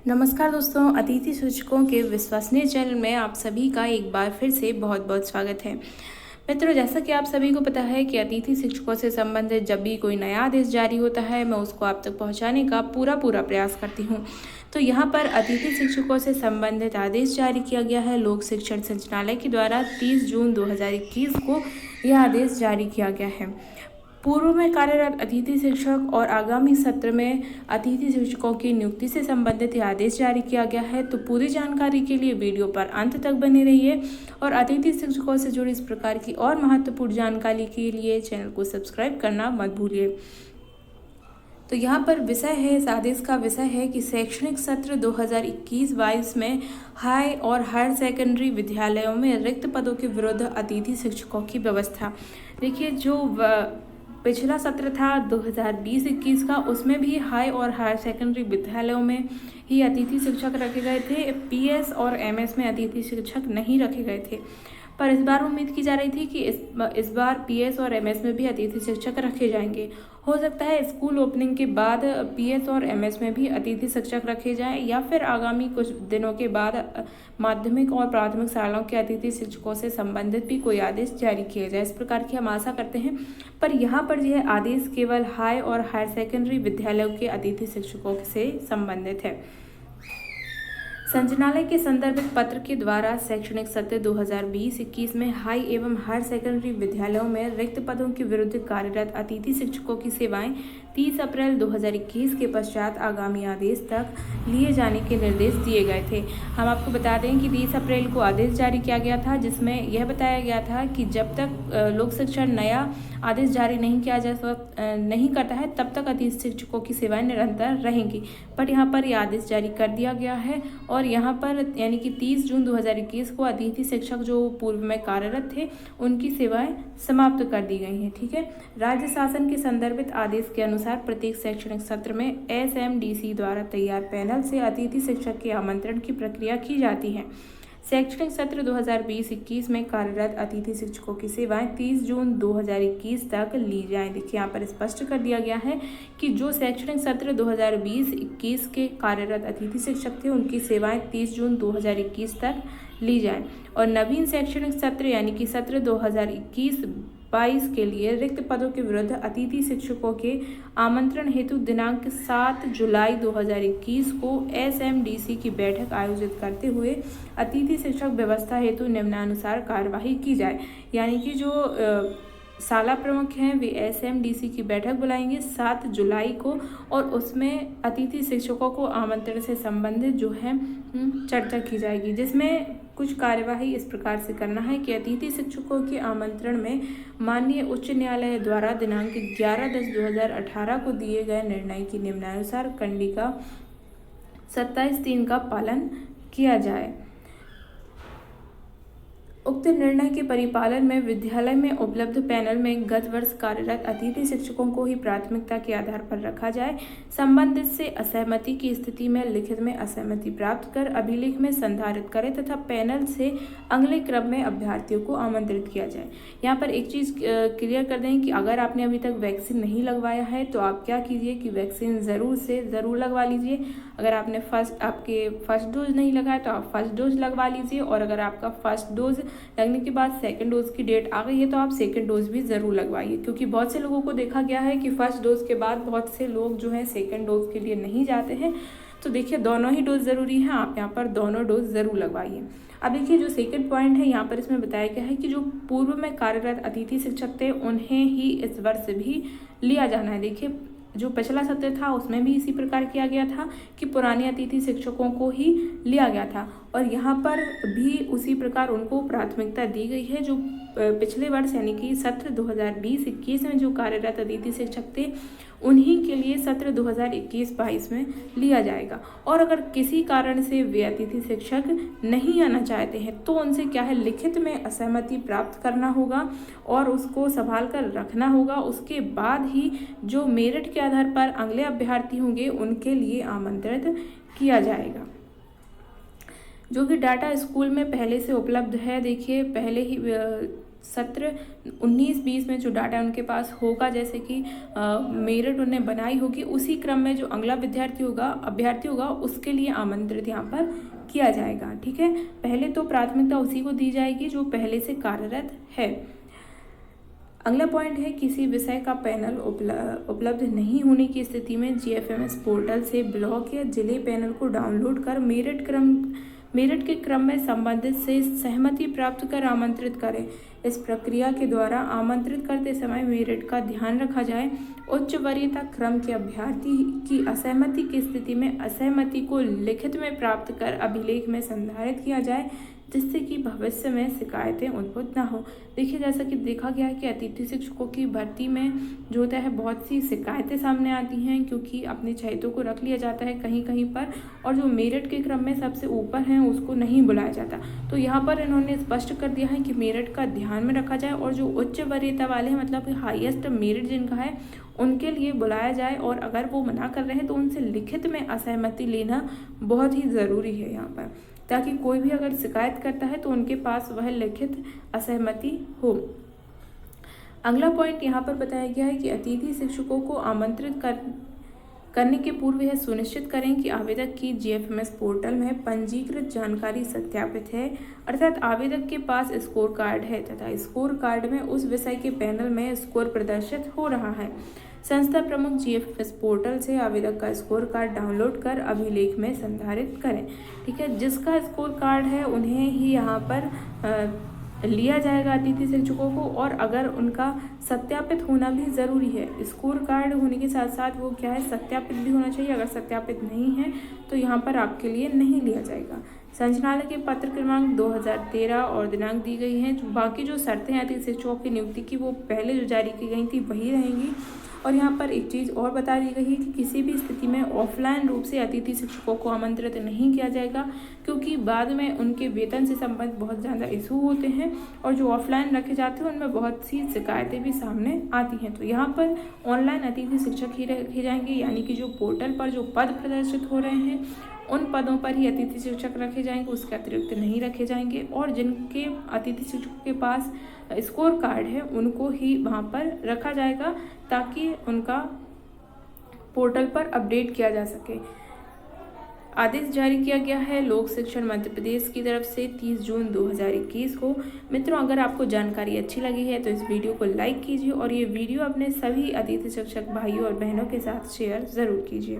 नमस्कार दोस्तों, अतिथि शिक्षकों के विश्वसनीय चैनल में आप सभी का एक बार फिर से बहुत बहुत स्वागत है। मित्रों, जैसा कि आप सभी को पता है कि अतिथि शिक्षकों से संबंधित जब भी कोई नया आदेश जारी होता है, मैं उसको आप तक पहुंचाने का पूरा प्रयास करती हूं। तो यहाँ पर अतिथि शिक्षकों से संबंधित आदेश जारी किया गया है। लोक शिक्षण संचालय के द्वारा 30 जून 2021 को यह आदेश जारी किया गया है। पूर्व में कार्यरत अतिथि शिक्षक और आगामी सत्र में अतिथि शिक्षकों की नियुक्ति से संबंधित यह आदेश जारी किया गया है। तो पूरी जानकारी के लिए वीडियो पर अंत तक बने रहिए और अतिथि शिक्षकों से जुड़ी इस प्रकार की और महत्वपूर्ण जानकारी के लिए चैनल को सब्सक्राइब करना मत भूलिए। तो यहाँ पर विषय है, इस आदेश का विषय है कि शैक्षणिक सत्र 2021-22 में हाई और हायर सेकेंडरी विद्यालयों में रिक्त पदों के विरुद्ध अतिथि शिक्षकों की व्यवस्था। देखिए, जो पिछला सत्र था 2020-21 का, उसमें भी हाई और हायर सेकेंडरी विद्यालयों में ही अतिथि शिक्षक रखे गए थे। पीएस और एमएस में अतिथि शिक्षक नहीं रखे गए थे, पर इस बार उम्मीद की जा रही थी कि इस बार पीएस और एमएस में भी अतिथि शिक्षक रखे जाएंगे। हो सकता है स्कूल ओपनिंग के बाद पीएस और एमएस में भी अतिथि शिक्षक रखे जाएं, या फिर आगामी कुछ दिनों के बाद माध्यमिक और प्राथमिक शालाओं के अतिथि शिक्षकों से संबंधित भी कोई आदेश जारी किया जाए। इस प्रकार की हम आशा करते हैं। पर यहाँ पर यह आदेश केवल हाई और हायर सेकेंडरी विद्यालयों के अतिथि शिक्षकों से संबंधित है। संचालय के संदर्भित पत्र के द्वारा शैक्षणिक सत्र 2020-21 में हाई एवं हायर सेकेंडरी विद्यालयों में रिक्त पदों के विरुद्ध कार्यरत अतिथि शिक्षकों की सेवाएं 30 अप्रैल 2021 के पश्चात आगामी आदेश तक लिए जाने के निर्देश दिए गए थे। हम आपको बता दें कि 30 अप्रैल को आदेश जारी किया गया था, जिसमें यह बताया गया था कि जब तक लोक शिक्षण नया आदेश जारी नहीं करता है, तब तक अतिथि शिक्षकों की सेवाएं निरंतर रहेंगी। बट यहाँ पर यह आदेश जारी कर दिया गया है और यहाँ पर यानी कि 30 जून 2021 को अतिथि शिक्षक जो पूर्व में कार्यरत थे, उनकी सेवाएं समाप्त कर दी गई हैं। ठीक है। राज्य शासन के संदर्भित आदेश के अनुसार प्रत्येक शैक्षणिक सत्र में एसएमडीसी द्वारा तैयार पैनल से अतिथि शिक्षक के आमंत्रण की प्रक्रिया की जाती है। शैक्षणिक सत्र 2020-21 में कार्यरत अतिथि शिक्षकों की सेवाएं 30 जून 2021 तक ली जाएं। देखिए, यहाँ पर स्पष्ट कर दिया गया है कि जो शैक्षणिक सत्र 2020-21 के कार्यरत अतिथि शिक्षक थे, उनकी सेवाएं 30 जून 2021 तक ली जाएं और नवीन शैक्षणिक सत्र यानी कि सत्र 2021-22 के लिए रिक्त पदों के विरुद्ध अतिथि शिक्षकों के आमंत्रण हेतु दिनांक 7 जुलाई 2021 को एसएमडीसी की बैठक आयोजित करते हुए अतिथि शिक्षक व्यवस्था हेतु निम्नानुसार कार्यवाही की जाए। यानी कि जो शाला प्रमुख हैं, वे एसएमडीसी की बैठक बुलाएंगे 7 जुलाई को और उसमें अतिथि शिक्षकों को आमंत्रण से संबंधित जो है चर्चा की जाएगी, जिसमें कुछ कार्यवाही इस प्रकार से करना है कि अतिथि शिक्षकों के आमंत्रण में माननीय उच्च न्यायालय द्वारा दिनांक 11/10/2018 को दिए गए निर्णय की निम्नानुसार कंडिका 27(3) का पालन किया जाए। उक्त निर्णय के परिपालन में विद्यालय में उपलब्ध पैनल में गत वर्ष कार्यरत अतिथि शिक्षकों को ही प्राथमिकता के आधार पर रखा जाए। संबंधित से असहमति की स्थिति में लिखित में असहमति प्राप्त कर अभिलेख में संधारित करें तथा पैनल से अगले क्रम में अभ्यर्थियों को आमंत्रित किया जाए। यहाँ पर एक चीज़ क्लियर कर दें कि अगर आपने अभी तक वैक्सीन नहीं लगवाया है तो आप क्या कीजिए कि वैक्सीन ज़रूर लगवा लीजिए। अगर आपने आपके फर्स्ट डोज नहीं लगा है तो आप फर्स्ट डोज लगवा लीजिए, और अगर आपका फर्स्ट डोज लगने के बाद सेकंड डोज की डेट आ गई है तो आप सेकंड डोज भी ज़रूर लगवाइए, क्योंकि बहुत से लोगों को देखा गया है कि फर्स्ट डोज के बाद बहुत से लोग जो है सेकंड डोज के लिए नहीं जाते हैं। तो देखिए, दोनों ही डोज ज़रूरी हैं, आप यहाँ पर दोनों डोज ज़रूर लगवाइए। अब देखिए, जो सेकंड पॉइंट है यहाँ पर इसमें बताया गया है कि जो पूर्व में कार्यरत अतिथि शिक्षक थे, उन्हें ही इस वर्ष भी लिया जाना है। देखिए, जो पिछला सत्र था उसमें भी इसी प्रकार किया गया था कि पुराने अतिथि शिक्षकों को ही लिया गया था, और यहाँ पर भी उसी प्रकार उनको प्राथमिकता दी गई है। जो पिछले वर्ष यानी कि सत्र 2020-21 में जो कार्यरत अतिथि शिक्षक थे, उन्हीं के लिए सत्र 2021-22 में लिया जाएगा। और अगर किसी कारण से वे अतिथि शिक्षक नहीं आना चाहते हैं तो उनसे क्या है, लिखित में असहमति प्राप्त करना होगा और उसको संभाल कर रखना होगा। उसके बाद ही जो मेरिट के आधार पर अगले अभ्यर्थी होंगे उनके लिए आमंत्रित किया जाएगा। जो कि डाटा स्कूल में पहले से उपलब्ध है। देखिए, पहले ही सत्र 19-20 में जो डाटा उनके पास होगा, जैसे कि मेरिट उन्हें बनाई होगी, उसी क्रम में जो अगला अभ्यर्थी होगा उसके लिए आमंत्रित यहाँ पर किया जाएगा। ठीक है, पहले तो प्राथमिकता उसी को दी जाएगी जो पहले से कार्यरत है। अगला पॉइंट है, किसी विषय का पैनल उपलब्ध नहीं होने की स्थिति में GFMS पोर्टल से ब्लॉक या जिले पैनल को डाउनलोड कर मेरिट के क्रम में संबंधित से सहमति प्राप्त कर आमंत्रित करें। इस प्रक्रिया के द्वारा आमंत्रित करते समय मेरिट का ध्यान रखा जाए। उच्च वरीयता क्रम के अभ्यर्थी की असहमति की स्थिति में असहमति को लिखित में प्राप्त कर अभिलेख में संधारित किया जाए, जिससे कि भविष्य में शिकायतें उद्भव न हो। देखिए, जैसा कि देखा गया है कि अतिथि शिक्षकों की भर्ती में जो होता है बहुत सी शिकायतें सामने आती हैं, क्योंकि अपने चयनितों को रख लिया जाता है कहीं कहीं पर, और जो मेरिट के क्रम में सबसे ऊपर हैं उसको नहीं बुलाया जाता। तो यहाँ पर इन्होंने स्पष्ट कर दिया है कि मेरिट का ध्यान में रखा जाए और जो उच्च वरीयता वाले हैं, मतलब हाईएस्ट मेरिट जिनका है, उनके लिए बुलाया जाए, और अगर वो मना कर रहे हैं तो उनसे लिखित में असहमति लेना बहुत ही ज़रूरी है यहाँ पर, ताकि कोई भी अगर शिकायत करता है तो उनके पास वह लिखित असहमति हो। अगला पॉइंट यहाँ पर बताया गया है कि अतिथि शिक्षकों को आमंत्रित करने के पूर्व यह सुनिश्चित करें कि आवेदक की GFMS पोर्टल में पंजीकृत जानकारी सत्यापित है, अर्थात आवेदक के पास स्कोर कार्ड है तथा स्कोर कार्ड में उस विषय के पैनल में स्कोर प्रदर्शित हो रहा है। संस्था प्रमुख GFMS पोर्टल से आवेदक का स्कोर कार्ड डाउनलोड कर अभिलेख में संधारित करें। ठीक है, जिसका स्कोर कार्ड है उन्हें ही यहाँ पर लिया जाएगा अतिथि शिक्षकों को, और अगर उनका सत्यापित होना भी ज़रूरी है। स्कोर कार्ड होने के साथ साथ वो क्या है, सत्यापित भी होना चाहिए। अगर सत्यापित नहीं है तो यहाँ पर आपके लिए नहीं लिया जाएगा। संचालक के पत्र क्रमांक 2013 और दिनांक दी गई हैं। बाकी जो शर्तें हैं अतिथि शिक्षकों की नियुक्ति की वो पहले जो जारी की गई थी वही रहेंगी। और यहाँ पर एक चीज़ और बता दी गई है कि किसी भी स्थिति में ऑफलाइन रूप से अतिथि शिक्षकों को आमंत्रित नहीं किया जाएगा, क्योंकि बाद में उनके वेतन से संबंधित बहुत ज़्यादा इशू होते हैं, और जो ऑफलाइन रखे जाते हैं उनमें बहुत सी शिकायतें भी सामने आती हैं। तो यहाँ पर ऑनलाइन अतिथि शिक्षक ही रखे जाएंगे, यानी कि जो पोर्टल पर जो पद प्रदर्शित हो रहे हैं उन पदों पर ही अतिथि शिक्षक रखे जाएंगे, उसके अतिरिक्त नहीं रखे जाएंगे। और जिनके अतिथि शिक्षकों के पास स्कोर कार्ड है उनको ही वहाँ पर रखा जाएगा, ताकि उनका पोर्टल पर अपडेट किया जा सके। आदेश जारी किया गया है लोक शिक्षण मध्य प्रदेश की तरफ से 30 जून 2021 को। मित्रों, अगर आपको जानकारी अच्छी लगी है तो इस वीडियो को लाइक कीजिए और ये वीडियो अपने सभी अतिथि शिक्षक भाइयों और बहनों के साथ शेयर ज़रूर कीजिए।